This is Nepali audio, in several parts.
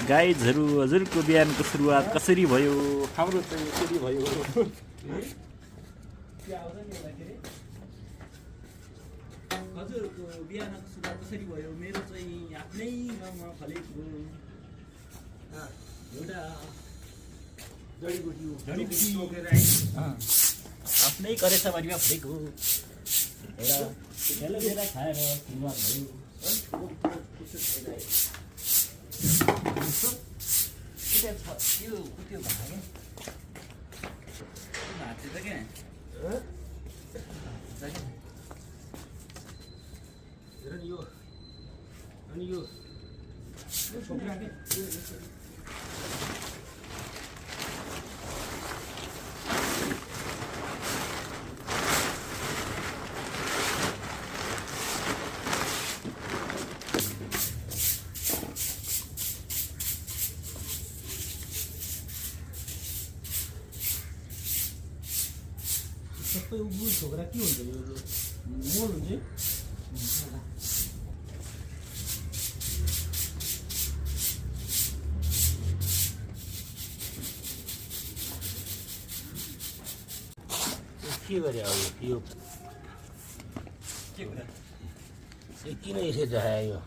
गाइजहरू हजुरको बिहानको सुरुवात कसरी भयो? हाम्रो चाहिँ यसरी भयो। हजुरको बिहानको सुरुवात कसरी भयो? मेरो चाहिँ आफ्नै गाउँमा फलेको एउटा जडीबुटी आफ्नै करेसाबारीमा फलेको एउटा एलोभेरा खाएर सुरुवात भयो। सबै उब्बु छोकरा के हुन्छ यो मोल हुन्छ के गरे अब यो के हो किन यसरी देखायो यो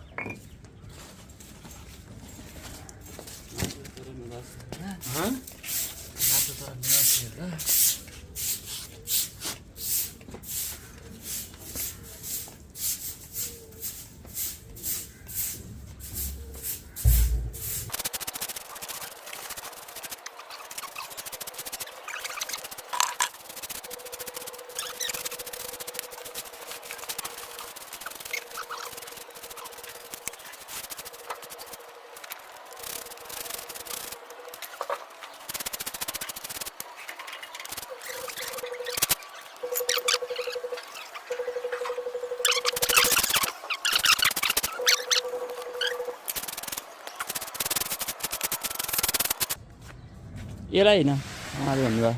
यसलाई होइन उहाँले भन्नुभयो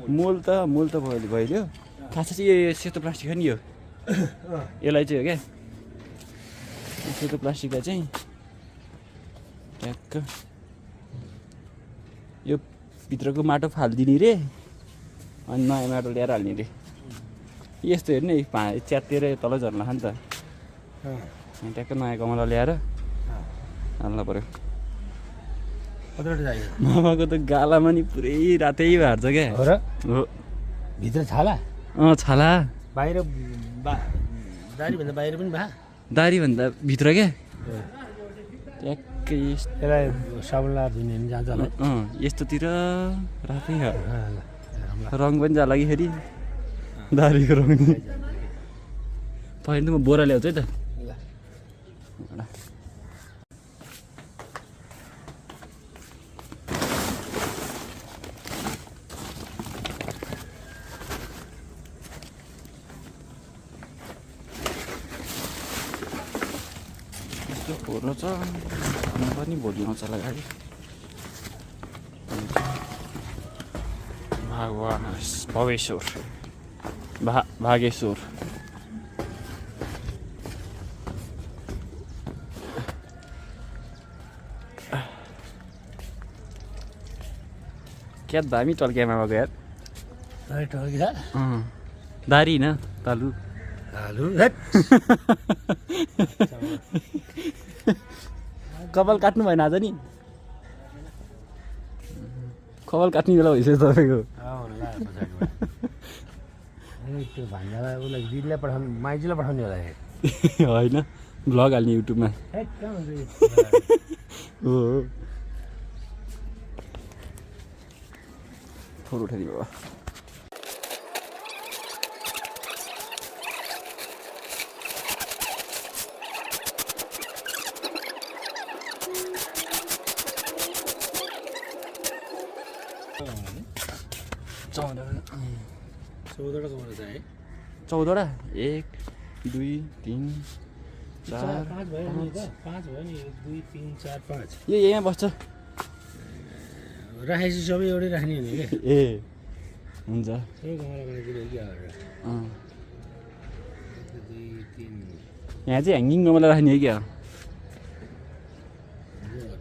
मोल त भइदियो खास चाहिँ यो सेतो प्लास्टिक हो नि यो यसलाई चाहिँ हो क्या सेतो प्लास्टिकलाई चाहिँ ट्याक्क यो भित्रको माटो फालिदिने रे अनि नयाँ माटो ल्याएर हाल्ने रे यस्तो हेर्नु नि च्यातेर तल झर्न खान्छ नि त ट्याक्क नयाँ गमला ल्याएर हाल्नु पऱ्यो मामाको त गालामा नि पुरै रातै भार्छ क्या हो भित्र छाला छाला बाहिर दारीभन्दा बाहिर पनि भा दारीभन्दा भित्र क्या ट्याक्कै यसलाई साबुन लगाएर धुने पनि जान्छ होला यस्तोतिर रातै रङ पनि जाला कि फेरि दारीको रङ नि पहिला त म बोरा ल्याउँछु है त फोहोर छ पनि भोलि आउँछ होला गाडी भवेश्वर भागेश्वर क्या दामी टल्क्यामा भएको यार दारी होइन तालु कपाल काट्नु भएन आज नि कपाल काट्ने बेला भइसक्यो तपाईँको त्यो भान्जालाई उसलाई दिदीलाई पठाउनु माइजूलाई पठाउने होला होइन भ्लग हाल्ने युट्युबमा हो फोटो उठाइदिनु भयो चौधवटा कमरा छ है 14वटा 1 2 3 4 5 भयो नि त 5 भयो नि 1 2 3 4 5 यो यहाँ बस्छ राखेपछि सबै एउटै राख्ने हो नि के ए हुन्छ सबै कमरा बनाइदिनु कि अब 2 3 यहाँ चाहिँ ह्याङ्गिङ गमला राख्ने हो क्या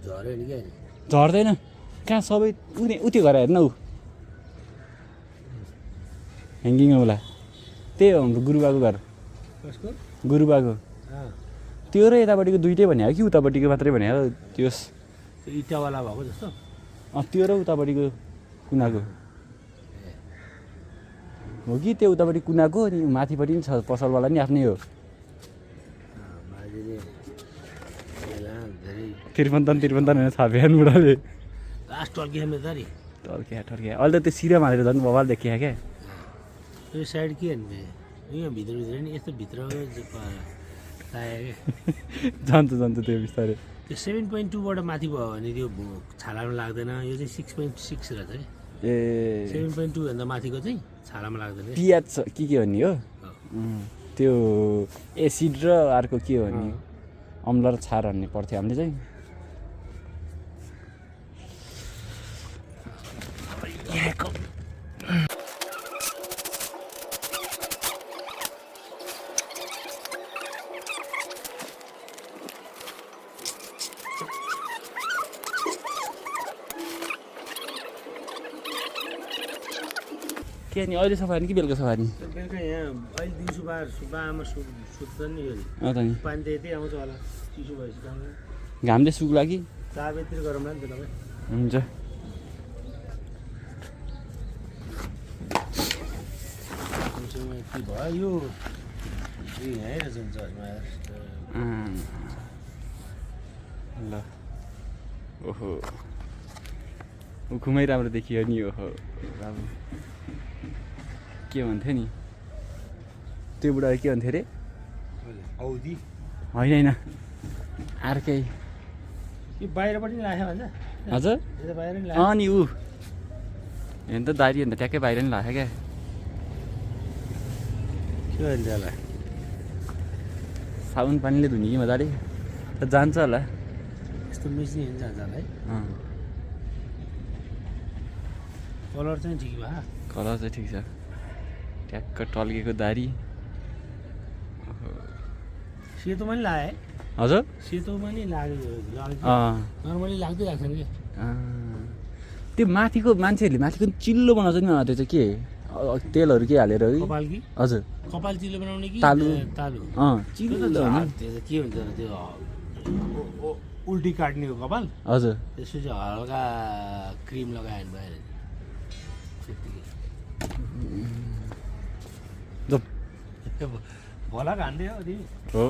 झऱ्यो नि क्या झर्दैन कहाँ सबै उति घर हेर्न ऊ ह्याङ्गिङ होला त्यही हो हाम्रो गुरुबाको घर कसको गुरुबाको त्यो र यतापट्टिको दुइटै भने कि उतापट्टिको मात्रै भने त्यो इटावाला भएको जस्तो त्यो र उतापट्टिको कुनाको हो कि त्यो उतापट्टि कुनाको अनि माथिपट्टि पनि छ पसलवाला नि आफ्नै हो त्रिपन्तन होइन छ बिहान बुढाले लास्ट टर्किया मेदारी टर्किया अहिले त त्यो सिरा हालेर झन् बवाल देखिया क्या यो साइड के हेर्ने यहाँ भित्र नि यस्तो भित्र जान्छ त्यो बिस्तारै त्यो 7.2बाट माथि भयो भने त्यो छालामा लाग्दैन यो चाहिँ 6.6 रहेछ ए 7.2 भन्दा माथिको चाहिँ छालामा लाग्दैन पियाज के हो नि हो त्यो एसिड र अर्को के हो नि अम्ल र क्षार हान्ने पर्थ्यो हामीले चाहिँ के नि अहिले सफा नि कि बेलुका सफा नि बेलुका यहाँ अहिले दिउँसो सुब्बामा सुत्छ नि यो त नि पानी त यतै आउँछ होला चिसो भएपछि घामले सुक्ला कि 4 बजीतिर गरौँला नि त तपाईँ हुन्छ के भयो यो यहीँ रहेछ नि चर्चमा ल ओहो घुमै राम्रो देखियो नि ओहो राम्रो के भन्थ्यो नि त्यो बुढाले के भन्थ्यो अरे औधी होइन अर्कै यो बाहिरपट्टि नि राख्यो भन्छ हजुर यो त बाहिर नि नि ऊ हेर्नु त दारी अन्त ट्याक्कै बाहिर नि लाग्यो क्या के भन्छ होला साबुन पानीले धुने कि मजाले त जान्छ होला यस्तो मिच्ने हुन्छ होला है कलर चाहिँ ठिक भयो कलर चाहिँ ठिक छ ट्याक्क टल्केको दारी सेतोमा नि लगाएँ हजुर सेतोमा नि लाग्यो नर्मली लाग्दै लाग्छ नि त्यो माथिको मान्छेहरूले माथिको चिल्लो बनाउँछ नि त्यो चाहिँ के तेलहरू के हालेर कपाल कि हजुर कपाल चिल्लो बनाउने कि तालु चिल्लो त्यो के हुन्छ त्यो उल्टी काट्ने हो कपाल हजुर त्यसपछि हल्का क्रिम लगायो भने भएर भोला खाँदै हो तिमी हो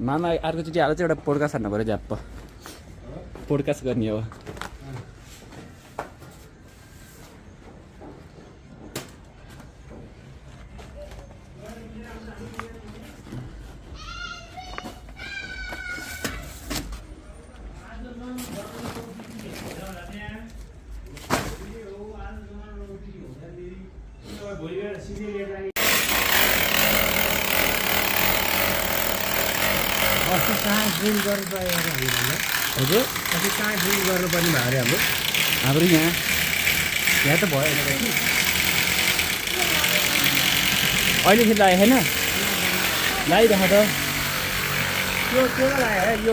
मामा अर्कोचोटि आएर चाहिँ एउटा पोडकास्ट हान्नु पऱ्यो झ्याप्प पोडकास्ट गर्ने हो अस्ति कहाँ ड्रिल गर्नुपर्ने हजुर अस्ति कहाँ ड्रिल गर्नुपर्ने भयो अरे हाम्रो यहाँ त भयो अहिले फेरि लाग्यो छैन लगाइराख त त्यो लगायो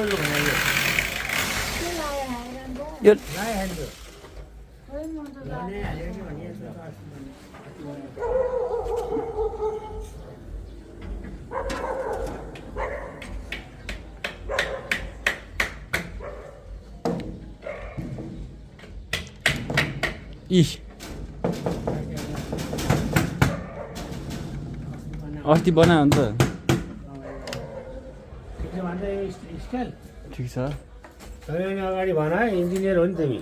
यो लगाइहाल्यो इस अस्ति बनायो नि त स्टाइल ठिक छ तपाईँ अगाडि भन है इन्जिनियर हो नि तिमी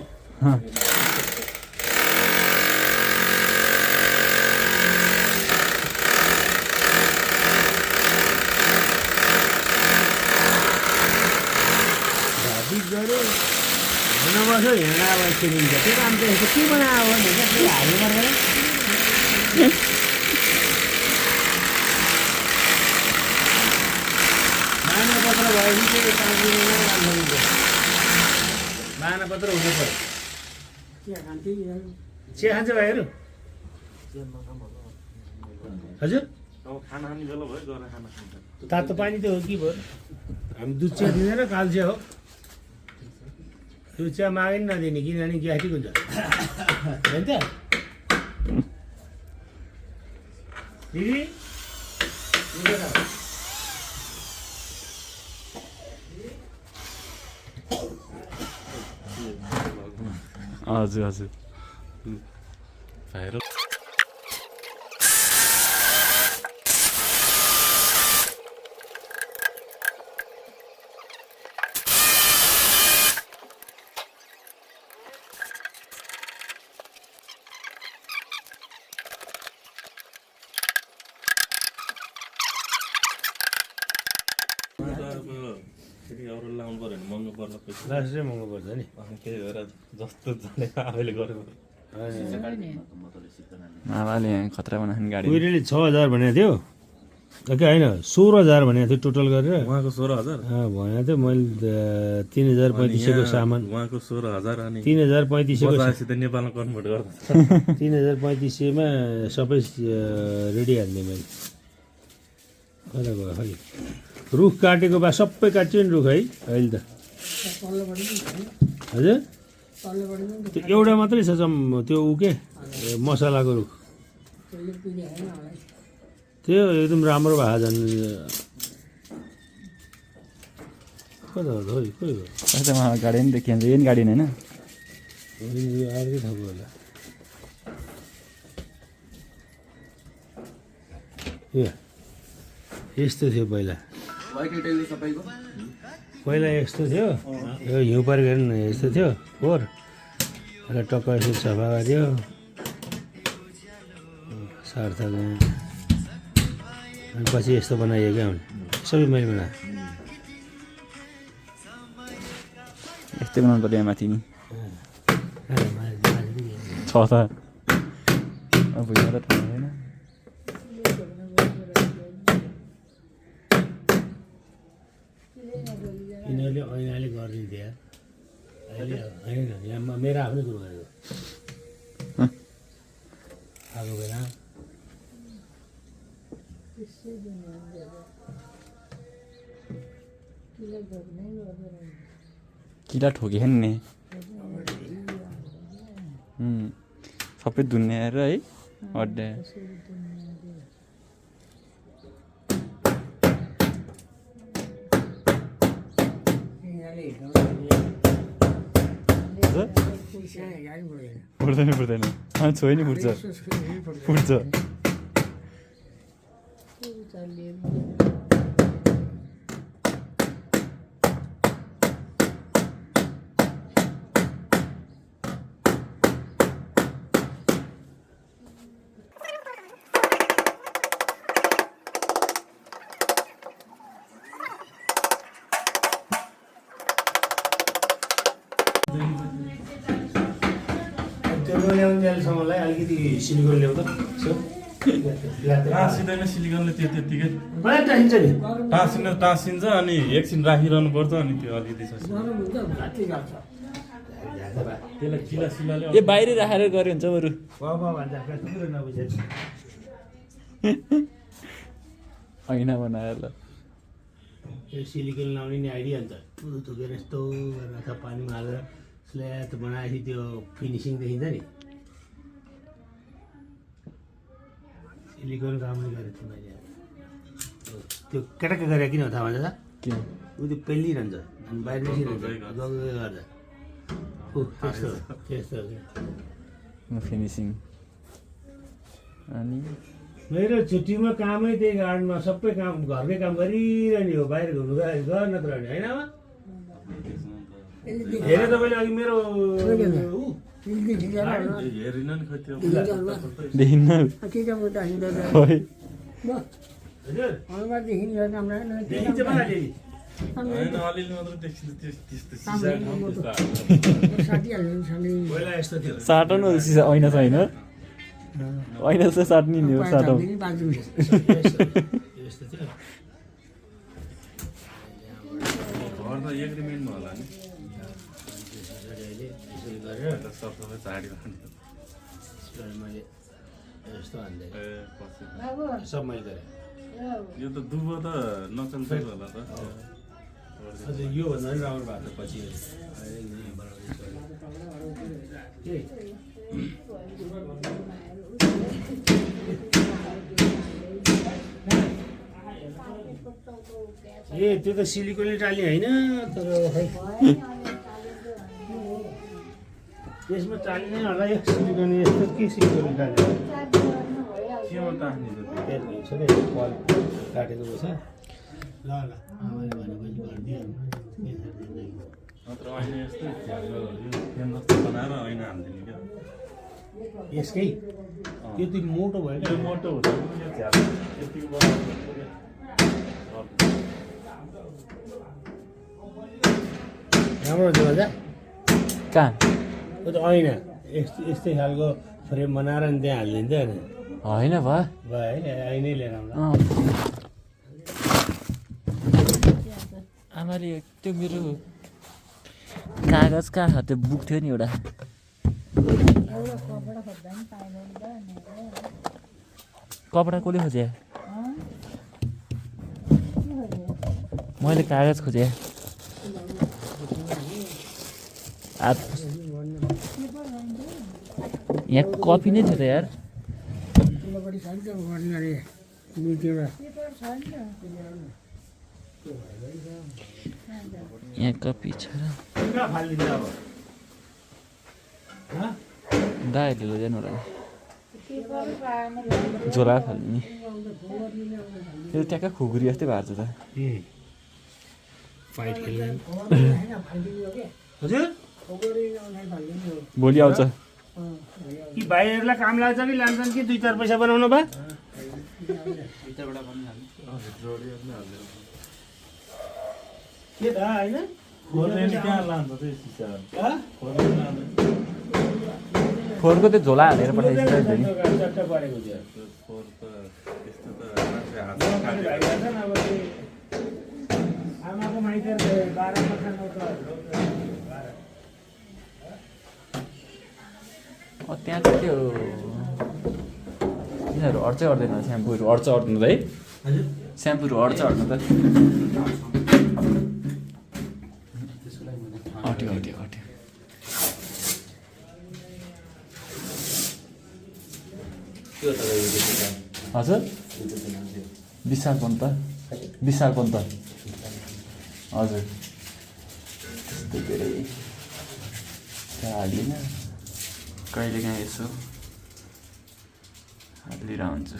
गऱ्यो नबस्यो हिँडा अब किनिन्छ त्यो काम चाहिँ यस्तो के बनायो भने त्यो हाल्नु पर्दैन बानापत्र भएपछि चाहिँ 5 दिनमा राम्रो हुन्छ बानापत्र हुनु पऱ्यो के खान्थ्यो चिया खान्छ भाइहरू हजुर खाना खाने बेला भयो गएर खाना खान्छ तातो पानी त हो कि भयो हामी दुध चिया दिँदैन काल चिया हो दुध चिया मागे नि नदिने किनभने ग्यास्ट्रिक हुन्छ होइन त दिदी हजुर हजुर भाइरल फेरि अरू लाउनु पऱ्यो भने महँगो पर्ला पैसा लास्ट चाहिँ महँगो पर्छ नि त्यही भएर जस्तो जानेको आफैले गरेको मामाले यहाँ खतरा बनाउने गाडी उहिले 6,000 भनेको थियो कि होइन 16,000 भनेको थियो टोटल गरेर उहाँको 16,000 भनेको थियो मैले 3,035 को सामान उहाँको 16,000 अनि 3,035 को बजाएपछि त नेपालमा कन्भर्ट गर्दा 3,035 मा सबै रेडी हाल्ने मैले कता गयो खै रुख काटेको भए सबै काट्यो नि रुख है अहिले त हजुर त्यो एउटा मात्रै छ त्यो ऊ के मसलाको रुख त्यो एकदम राम्रो भएको झन् कता हो खोइ खोइ हो गाडी नि देखिन्छ यो नि गाडी होइन यो अर्कै ठाउँको होला यस्तो थियो पहिला पहिला यस्तो थियो यो हिउँ परेको हेर्नु न यस्तो थियो फोहोर र टक्क यसो सफा गऱ्यो सार्थक अनि पछि यस्तो बनाइयो क्या सबै मैले बनाएँ यस्तै बनाउनु पर्यो यहाँ माथि नि छ त अब यहाँ त ठाउँ होइन यिनीहरूले ऐनाले गरिदिन्थ्यो यार अहिले होइन यहाँ मेरो आफ्नै कुरो गरेको आएको बेला किला ठोकेन नि सबै दुन्याएर है अड्डा फुट्दैन फुट्दैन छोइ नि फुट्छ फुट्छ ल्याउनेसम्मलाई अलिकति सिलिगुडी ल्याउ त टाँसिँदैन सिलिकनले त्यो त्यत्तिकै टाँसिन्छ नि टाँसिन्छ अनि एकछिन राखिरहनु पर्छ अनि त्यो अलिकति त्यसलाई किला सिलाले ए बाहिर राखेर गऱ्यो हुन्छ बरु ऐना बनाएर ल यो सिलिकन लाउने नि आइडिया अन्त थुकेर यस्तो गरेर अथवा पानीमा हालेर स्ल्याट बनाएपछि त्यो फिनिसिङ देखिन्छ नि सिलिकन राम्ररी गरेको थिएँ मैले त्यो केटाके गरेर किन थाहा भन्छ के ऊ त्यो पेलिरहन्छ अनि बाहिर निस्किरहन्छ गर्दा त्यस्तो त्यस्तो फिनिसिङ अनि मेरो छुट्टीमा कामै त्यही गार्डनमा सबै काम घरकै काम गरिरहने हो बाहिर घुम्नु गर नत्र होइन हेरेँ तपाईँले अघि मेरो हेरिन नि खै त्यो देखिन्न खोइ हजुर देखिन्छ मलाई अलिअलि होइन अलिअलि मात्र देखिन्छ त्यस्तो पहिला यस्तो थियो साटन ऐना छ होइन ऐना चाहिँ साट्ने नि हो साटो यस्तो थियो घर त एग्रिमेन्टमा होला नि यसरी गरेर सबसबै झाडी मैले यस्तो हान्दै ए पछि सब मैले गरेँ यो त दुबो त नचल्छ होला त अझ योभन्दा पनि राम्रो भएको छ पछि ए त्यो त सिलिकोनले टाल्ने होइन तर खै यसमा टाल्ने होला यो सिलिकोन यस्तो के सिलिकोनले टाल्ने केमा टाक्ने त त्यो कल काटेको छ ल ल आमाले भनेपछि गरिदिइहाल्नु नत्र अहिले यस्तै झ्यालो यो फ्रेम जस्तो बनाएर ऐना हालिदिने क्या यसकै यो त मोटो भयो यो मोटो हुन्छ यो झ्यालो यतिको बनाउनु राम्रो छ राजा कहाँ त्यो त ऐना यस्तै खालको फ्रेम बनाएर नि त्यहाँ हालिदिन्छ नि होइन भयो भयो है ऐनै लिएर आउँला आमाले त्यो मेरो कागज कहाँ छ त्यो बुक थियो नि एउटा कपडा कसले खोजे मैले कागज खोजे यहाँ कपी नै थियो त यार यहाँ कपी छ र दाहरूले लैजानु होला झोला फाल्ने त्यो ट्याक्कै खुकुरी जस्तै भएको छ त फाइट खेल्ने हजुर भोलि आउँछ कि भाइहरूलाई काम लाग्छ कि लान्छन् कि 2-4 पैसा बनाउनु बा के त होइन खोर्ने कहाँ लान्छ त्यो सिसाहरू फोहोरको त्यो झोला हालेर पठाइदिन्छ नि चट्ट परेको थियो त्यो खोर त त्यस्तो त मान्छे हात काटेर आमाको माइतीहरू 12 त्यहाँ त त्यो यिनीहरू अड्चै अड्दैन स्याम्पूहरू अड्छ अड्नु त है स्याम्पूहरू अड्छ अड्नु त अट्यो अट्यो अट्यो हजुर विशाल पन्त हजुर त्यस्तो धेरै हालिएन कहिले काहीँ यसो हालिएर हुन्छु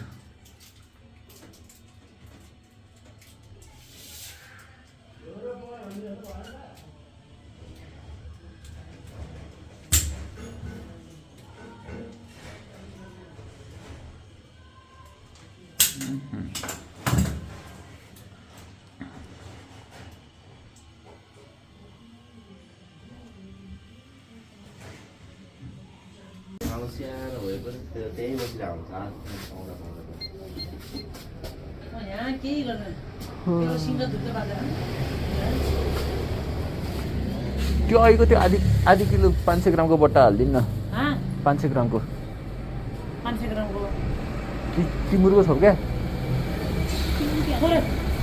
त्यो अहिलेको त्यो आधी किलो 500 ग्रामको बट्टा हालिदिनु न 500 ग्रामको 500 ग्रामको तिमुरको छ क्या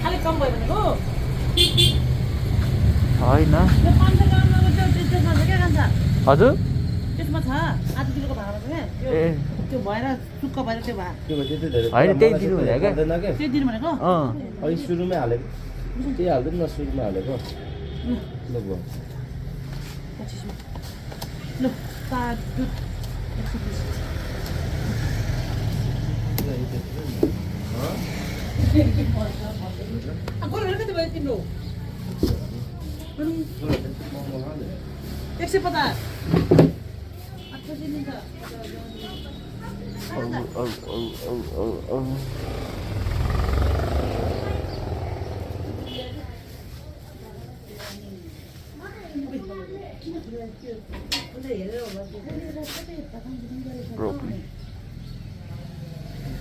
अलिक कम भयो भनेको होइन 500 ग्रामको त्यसमा छ क्या खान्छ हजुर त्यसमा छ आधी किलोको भाँडा छ क्या ए त्यो भएर सुक्क भएर त्यो भा होइन त्यही दिनु हुँदैन क्या त्यही दिनु भनेको अघि सुरुमै हालेको त्यही हाल्दैन न सुरुमा हालेको ल भयो 25 ल पाँच दुध 120 गोल कति भयो तिम्रो 180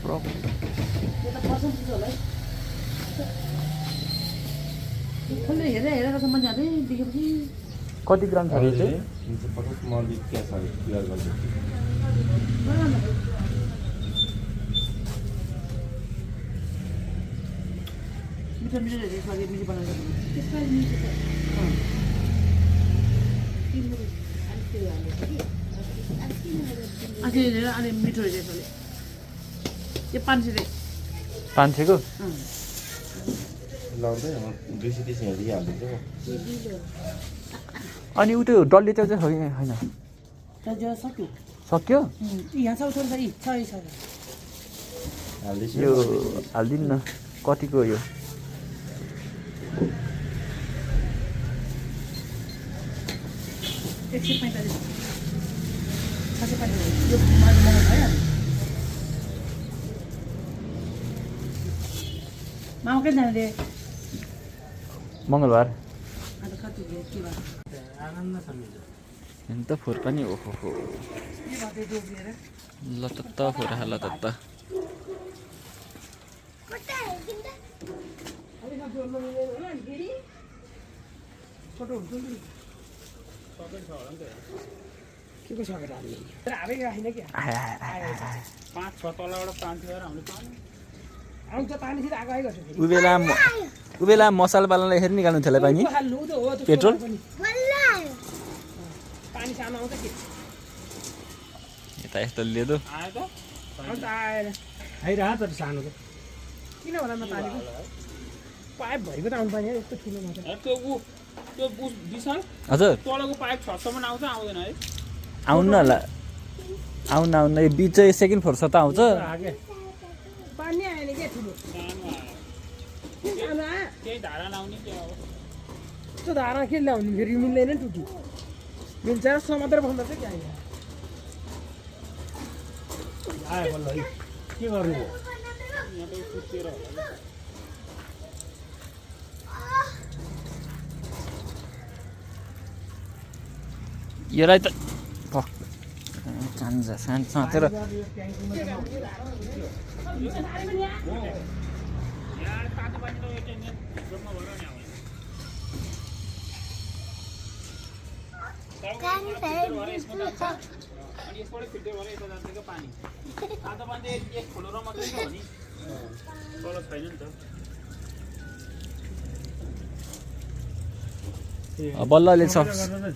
Broccoli. खोले हेरेर सम्म जाँदै देखेपछि कति ग्राम छ यो चाहिँ पटक मन्दिर क्या छ क्लियर गर्छु मिठो मिठो यसमा मिठो बनाउँछ त्यसमा मिठो छ अनि मिठो रहेछ यसले यो 500 रे 500 को लाउँदै 230 हेरी हाल्दिन्छ अनि उ त्यो डल्ले च्याउ चाहिँ होइन त जो सक्यो सक्यो यहाँ छ छोरी छ हाल्दैछ यो हालिदिनु न कतिको यो 145 यो माल भयो मामा कहाँ जाने रे मङ्गलबार अन्त कति के भयो अन्त फोर पनि ओहो हो के भयो डोबिएर ल त फोर ल त फोटो हुन्छ नि के को सकेट हाल्ने हालै राखिन क्या 5-6 तलबाट पानी गएर हामीले आउँछ पानी फेरि आगो आइगर्छ फेरि उ बेला मसाला बाल्नलाई हेरि निकाल्नु थियो पानी हाल्नु त हो त्यो पेट्रोल पानी सानो आउँछ के यता यस्तो लिएको आयो त अन्त आएर आइरहेको तर सानो त किन होला न पानीको पाइप भरिको त आउनु पर्ने यस्तो ठुलो मात्र त्यो विशाल हजुर तलको पाइप 6 सम्म आउँछ आउँदैन है आउनु होला आउनु यो बिच चाहिँ सेकेन्ड फ्लोर छ त आउँछ पानी आएन के ठुलो सानो आयो केही धारा लाउने के अब त्यो धारा के ल्याउने फेरि मिल्दैन टुटी मिल्छ समातेर भन्दा चाहिँ के आयो आयो बल्ल है के गर्नु हो यहाँ त कुटेर होला यसलाई त चान्जा साँचेर यहाँ तातो पानी त एउटा जम्मा भएर नि आउँदैन अनि यसबाट फिल्टर भएर यता जान्छ क्या पानी तातो पानी त एक ठुलो र मात्रै हो नि तल छैन नि त बल्लले छ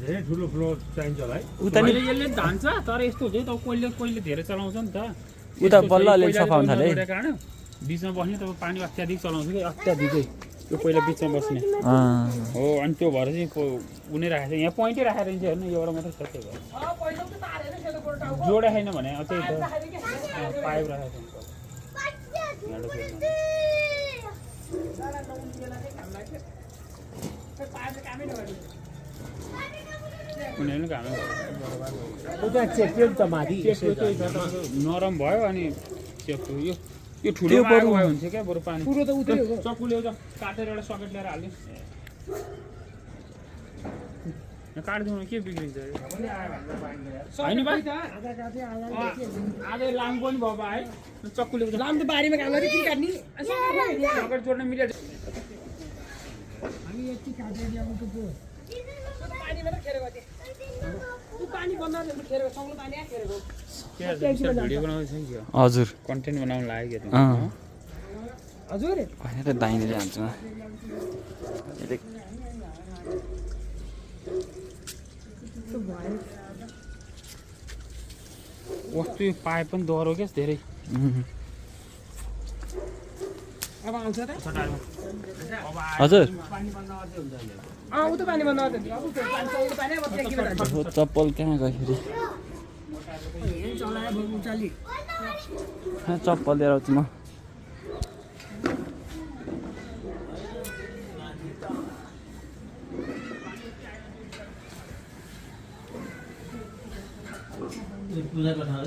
धेरै ठुलो फ्लोर चाहिन्छ होला है उता नि यसले धान्छ तर यस्तो हुन्छ त कहिले धेरै चलाउँछ नि त उता बल्ल अलिअलि सफा हुन्छ अरे बिचमा बस्ने त पानी अत्याधिक चलाउँछ कि अत्याधिकै त्यो पहिला बिचमा बस्ने हो अनि त्यो भएर चाहिँ उनी राखेको छ यहाँ पोइन्टै राखेर चाहिँ हेर्नु एउटा मात्रै छ त्यो भएर जोडा छैन भने अझै त पाइप राखेको उनीहरूले काम उता चेप्यो नि त माथि नरम भयो अनि चेप्यो यो ठुलो भयो हुन्छ क्या बरु पानी पुरो त उतै हो चक्कु ल्याउँछ काटेर एउटा सकेट ल्याएर हाल्ने काटिदिउँ के बिग्रिन्छ होइन भाइ आधा लाम पनि भयो भाइ चक्कु ल्याउँछ लाम त बारीमा काम गरे किन काट्ने सकेट जोड्न मिलेर हामी यति काटेर ल्याउनु पो पानी मात्र खेरेको थिएँ पानी बन्द खेरेको सङ्लो पानी खेरेको भिडियो बनाउँदैछ कि हजुर कन्टेन्ट बनाउनु लाग्यो कि हजुर होइन त दाहिने जान्छु कस्तो यो पाइप पनि डह्रो क्या धेरै अब आउँछ त हजुर ऊ त पानी बन्द गर्छ अब सङ्लो पानी अब के भन्छ चप्पल कहाँ गयो फेरि चलायो उचाली चप्पल लिएर आउँछु म पूजाको ठाउँ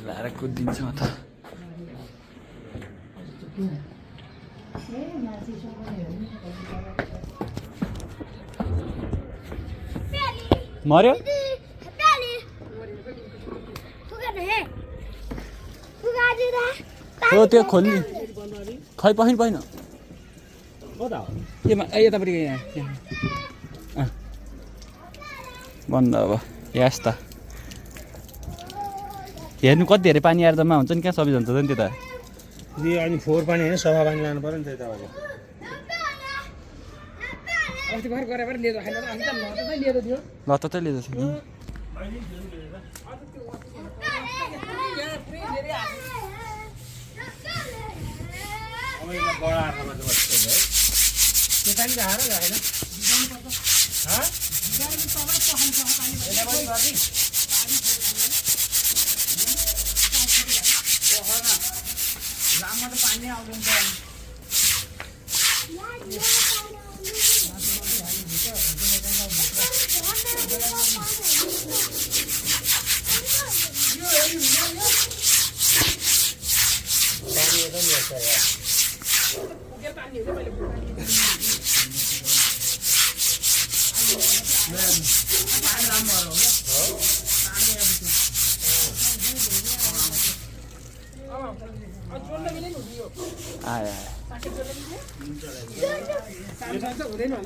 लाएर कुदिन्छ म त मर्यो हो त्यो खोल्ने खै पहिन पहिन यतापट्टि बन्द अब यास त हेर्नु कति धेरै पानी आएर जम्मा हुन्छ नि कहाँ सबै जान्छ नि त्यता अनि फोहोर पानी होइन सफा पानी लानु पऱ्यो नि त अब अस्ति भर गरेर लिएर खान त अस्ति त लतै लिएर दियो लतै लिएको थियो आयो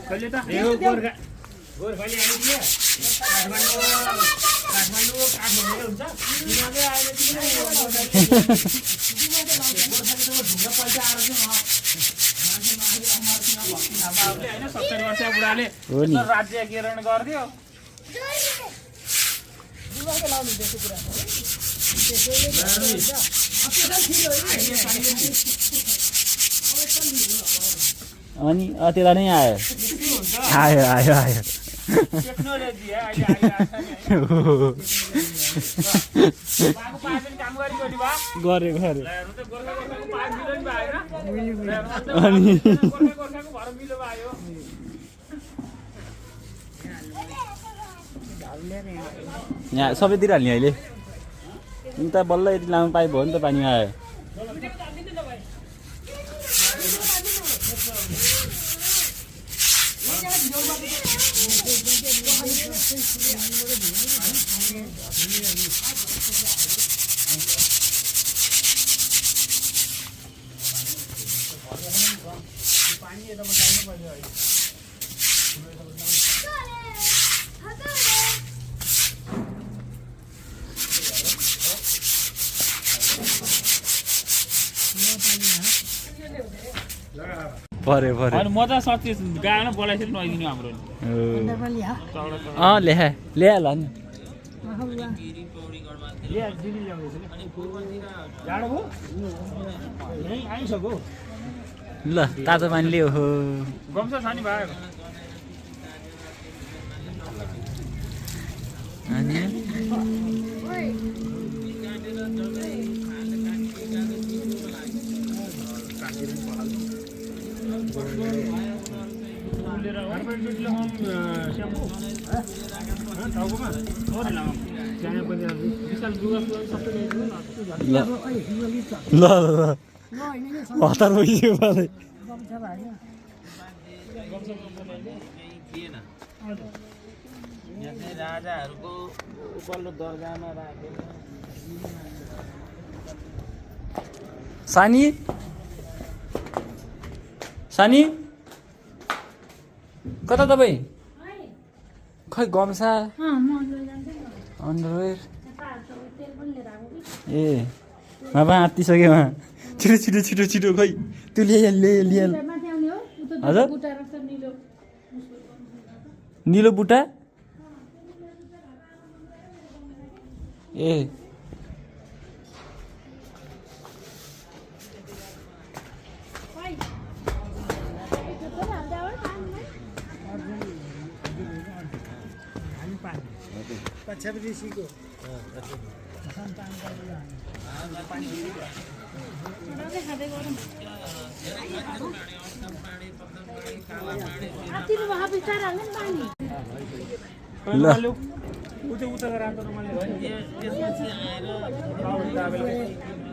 कहिले त गोर्खाली आइदियो काठमाडौँ काठमाडौँ हुन्छ तिनीहरूले अहिले होइन 70 वर्ष बुढाले राज्यकीकरण गरिदियो अनि त्यता नै आयो आयो आयो आयो टेक्नोलोजी अहिले आइरहेको छ नि काम गरिबोली भयो गरे अनि यहाँ सबैतिर हाल्ने अहिले उता बल्ल यति लामो पाइप हो नि त पानीमा आयो पऱ्यो पऱ्यो अनि मजा सच्ची गाएन बोलाइसकेर नदिनु हाम्रो ल्याए ल्याइहाल नि ल तातो पानी ल्याऊ हो गम्छ छ नि भाइ अनि ल हतार भइसक्यो मलाई राजाहरूको उपल्लो दरगाहमा राखेर सानी सानी कता तपाईँ खै गम्सा अन्डरवेयर ए बाबा आत्तिसक्यो उहाँ छिटो छिटो छिटो छिटो खै त्यो लिइहाल हजुर निलो बुट्टा ए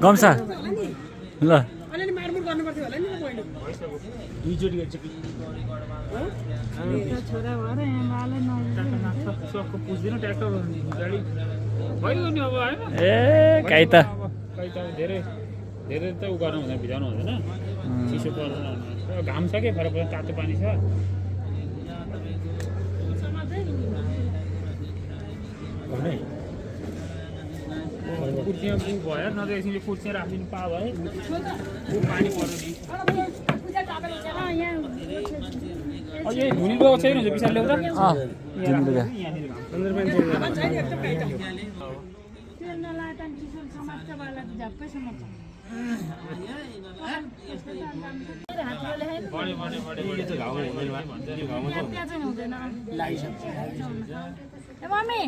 गम्सा ल अलिअलि मारमुर गर्नुपर्थ्यो होला नि त पहिले दुईचोटि गर्छ सबको पुज्दैन ट्र्याक्टर गाडी भइगयो नि अब होइन ए काइ त धेरै धेरै त उ गर्नु हुँदैन भिजाउनु हुँदैन चिसो पर्दैन घाम छ के फरक पर्छ तातो पानी छ होइन है कुर्सीमा बुक भयो नत्र एकछिनले कुर्सी राखिदिनु पा भए पानी पर्यो नि अझै धुनी गएको छैन हुन्छ पछाडि ल्याउँदा मम्मी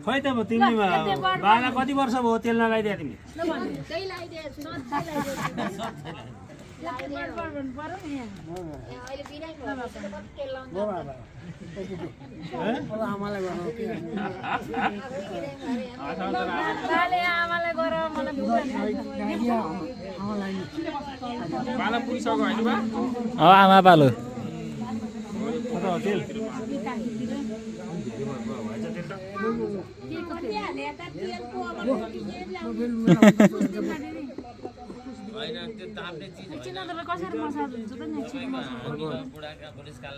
खै त तिमीले बाला कति वर्ष भयो तेल नलाइदिया तिमी बाला पुगिसक्यो होइन बा आमा पालो तेल कसरी मसाज हुन्छ त नेक्स्ट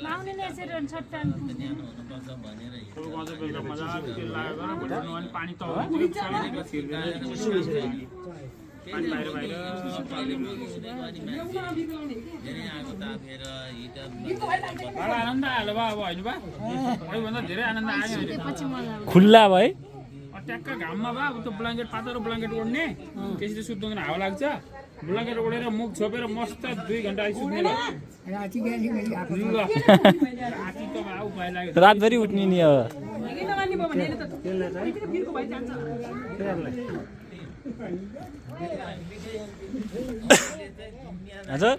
लाउने नै यसरी सट्टान पानी त पानी बाहिर बाहिर आनन्द आयो बा अब होइन बा अरूभन्दा धेरै आनन्द आयो खुल्ला भए ट्याक्क घाममा बा त्यो ब्ल्याङ्केट पातलो ब्ल्याङ्केट ओढ्ने त्यसरी सुत्नु हावा लाग्छ ब्ल्याङ्केट ओढेर मुख छोपेर मस्त 2 घन्टा सुत्ने रातभरि उठ्ने नि अब हजुर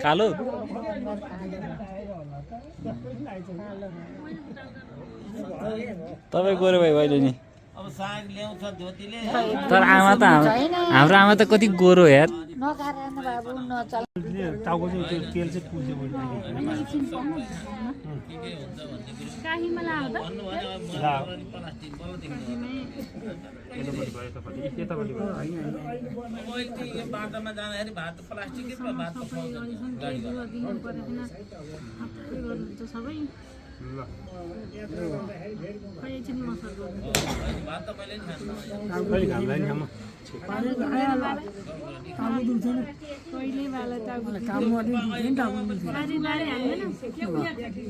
कालो तपाईँ गोरो भयो अहिले नि तर आमा त हाम्रो आमा त कति गोरो यार टाउको चाहिँ त्यो तेल चाहिँ पुल्यो काहीमा लाउँदा बाटोमा जाँदाखेरि भात प्लास्टिक भात सबै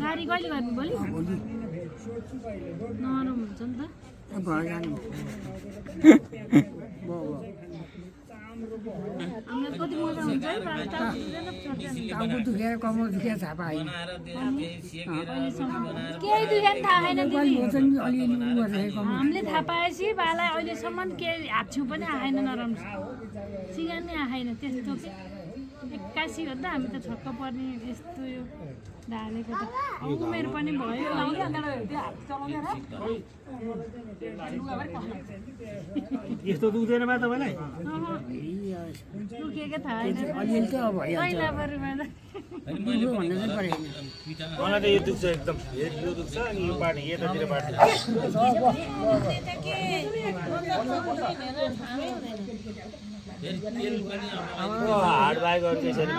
गाडी कहिले गर्नु भोलि नरम हुन्छ नि त कति मजा हुन्छ टाउको दुखेर कमर दुखेर थाहा पाएन केही दुखेन थाहा छैन हामीले थाहा पाएपछि बालाई अहिलेसम्म केही हात छेउ पनि आएन नरम सिँगान नै आएन त्यस्तो 81 गर्दा हामी त छक्क पर्ने यस्तो यो ढालेको त उमेर पनि भयो यस्तो दुख्दैन बा तपाईँलाई दुखेको थाहा छैन मलाई त यो दुख्छ एकदम यो दुख्छ अनि यो बाटो यतातिर बाटो हाड बाई गर्छ यसरी